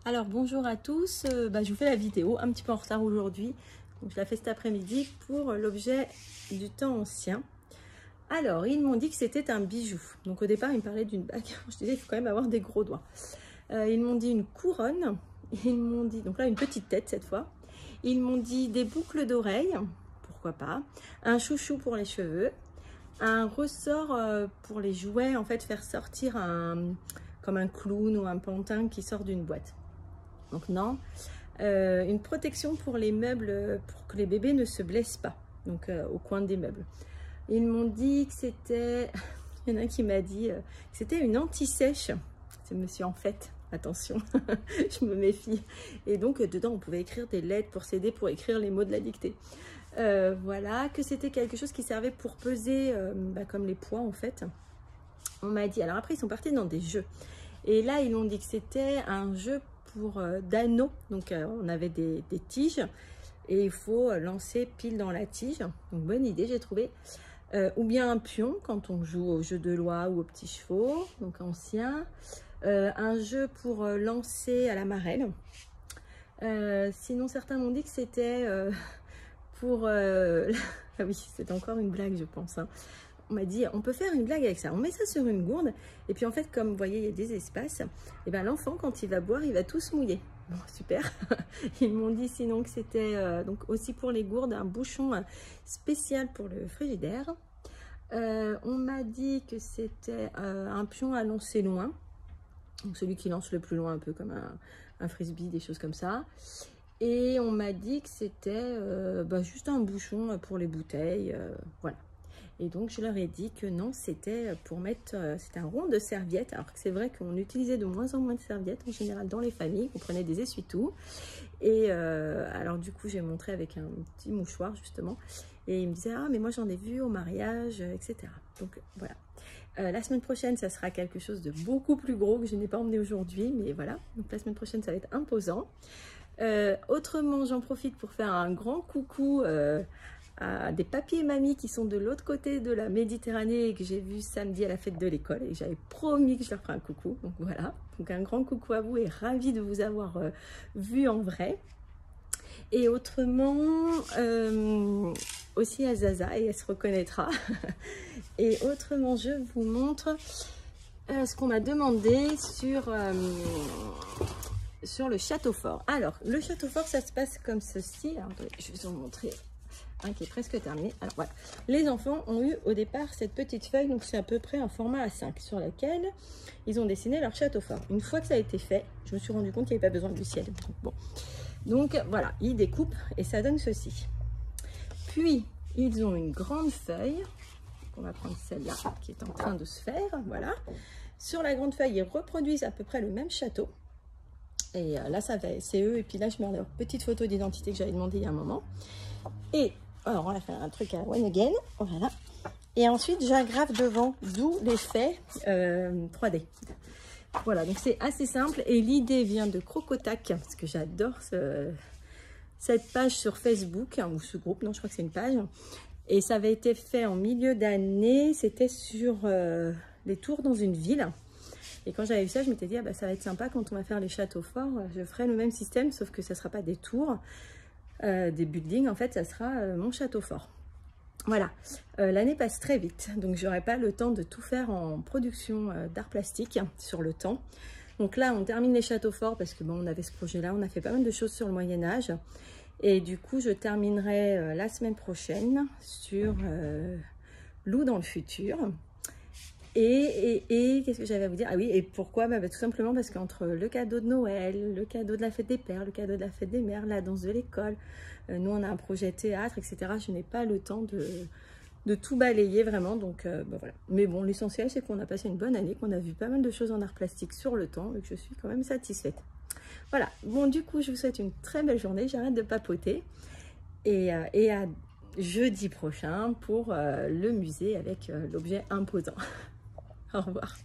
Alors bonjour à tous, je vous fais la vidéo un petit peu en retard aujourd'hui. Donc je la fais cet après-midi pour l'objet du temps ancien. Alors ils m'ont dit que c'était un bijou. Donc au départ ils me parlaient d'une bague. Je disais il faut quand même avoir des gros doigts. Ils m'ont dit une couronne. Ils m'ont dit, donc là une petite tête cette fois. Ils m'ont dit des boucles d'oreilles, pourquoi pas. Un chouchou pour les cheveux. Un ressort pour les jouets, en fait faire sortir comme un clown ou un pantin qui sort d'une boîte. Donc non, une protection pour les meubles, pour que les bébés ne se blessent pas, donc au coin des meubles. Ils m'ont dit que c'était, il y en a un qui m'a dit que c'était une anti-sèche. C'est monsieur en fait, attention, je me méfie. Et donc dedans on pouvait écrire des lettres pour s'aider pour écrire les mots de la dictée. Voilà, que c'était quelque chose qui servait pour peser comme les poids en fait. On m'a dit, alors après ils sont partis dans des jeux. Et là ils m'ont dit que c'était un jeu pour d'anneaux, donc on avait des tiges et il faut lancer pile dans la tige, donc bonne idée j'ai trouvé, ou bien un pion quand on joue au jeu de loi ou aux petits chevaux, donc ancien, un jeu pour lancer à la marelle, sinon certains m'ont dit que c'était pour ah oui c'est encore une blague je pense hein. On m'a dit, on peut faire une blague avec ça. On met ça sur une gourde. Et puis en fait, comme vous voyez, il y a des espaces. Et bien l'enfant, quand il va boire, il va tout se mouiller. Bon, super. Ils m'ont dit sinon que c'était donc aussi pour les gourdes, un bouchon spécial pour le frigidaire. On m'a dit que c'était un pion à lancer loin. Donc celui qui lance le plus loin, un peu comme un frisbee, des choses comme ça. Et on m'a dit que c'était juste un bouchon pour les bouteilles. Voilà. Et donc je leur ai dit que non, c'était pour mettre, c'était un rond de serviette, alors que c'est vrai qu'on utilisait de moins en moins de serviettes en général dans les familles, on prenait des essuie-tout. Et alors du coup j'ai montré avec un petit mouchoir justement, et ils me disaient ah mais moi j'en ai vu au mariage, etc. Donc voilà. La semaine prochaine ça sera quelque chose de beaucoup plus gros que je n'ai pas emmené aujourd'hui, mais voilà, donc la semaine prochaine ça va être imposant. Autrement j'en profite pour faire un grand coucou à des papis et mamies qui sont de l'autre côté de la Méditerranée et que j'ai vu samedi à la fête de l'école et j'avais promis que je leur ferais un coucou, donc voilà, donc un grand coucou à vous et ravie de vous avoir vu en vrai. Et autrement aussi à Zaza, et elle se reconnaîtra. Et autrement je vous montre ce qu'on m'a demandé sur le château fort. Alors le château fort ça se passe comme ceci. Alors, attendez, je vais vous en montrer un qui est presque terminé. Alors voilà, les enfants ont eu au départ cette petite feuille, donc c'est à peu près un format A5 sur laquelle ils ont dessiné leur château fort. Une fois que ça a été fait, je me suis rendu compte qu'il n'y avait pas besoin du ciel. Bon, donc voilà, ils découpent et ça donne ceci. Puis ils ont une grande feuille, on va prendre celle-là qui est en train de se faire, voilà. Sur la grande feuille, ils reproduisent à peu près le même château. Et là, ça va, c'est eux. Et puis là, je mets leur petite photo d'identité que j'avais demandé il y a un moment. Et alors, on va faire un truc à one again. Voilà. Et ensuite, j'aggrave devant, d'où l'effet 3D. Voilà, donc c'est assez simple. Et l'idée vient de Crocotac, parce que j'adore cette page sur Facebook, hein, ou ce groupe. Non, je crois que c'est une page. Et ça avait été fait en milieu d'année. C'était sur les tours dans une ville. Et quand j'avais vu ça, je m'étais dit, ah bah, ça va être sympa quand on va faire les châteaux forts. Je ferai le même système, sauf que ça ne sera pas des tours, des buildings. En fait, ça sera mon château fort. Voilà. L'année passe très vite, donc j'aurai pas le temps de tout faire en production d'art plastique sur le temps. Donc là, on termine les châteaux forts parce que bon, on avait ce projet-là. On a fait pas mal de choses sur le Moyen-Âge. Et du coup, je terminerai la semaine prochaine sur Loup dans le futur. Et qu'est-ce que j'avais à vous dire? Ah oui, et pourquoi? Tout simplement parce qu'entre le cadeau de Noël, le cadeau de la fête des pères, le cadeau de la fête des mères, la danse de l'école, nous on a un projet théâtre, etc. Je n'ai pas le temps de tout balayer vraiment, donc voilà. Mais bon, l'essentiel c'est qu'on a passé une bonne année, qu'on a vu pas mal de choses en art plastique sur le temps et que je suis quand même satisfaite. Voilà, bon du coup je vous souhaite une très belle journée, j'arrête de papoter et à jeudi prochain pour le musée avec l'objet imposant. Au revoir.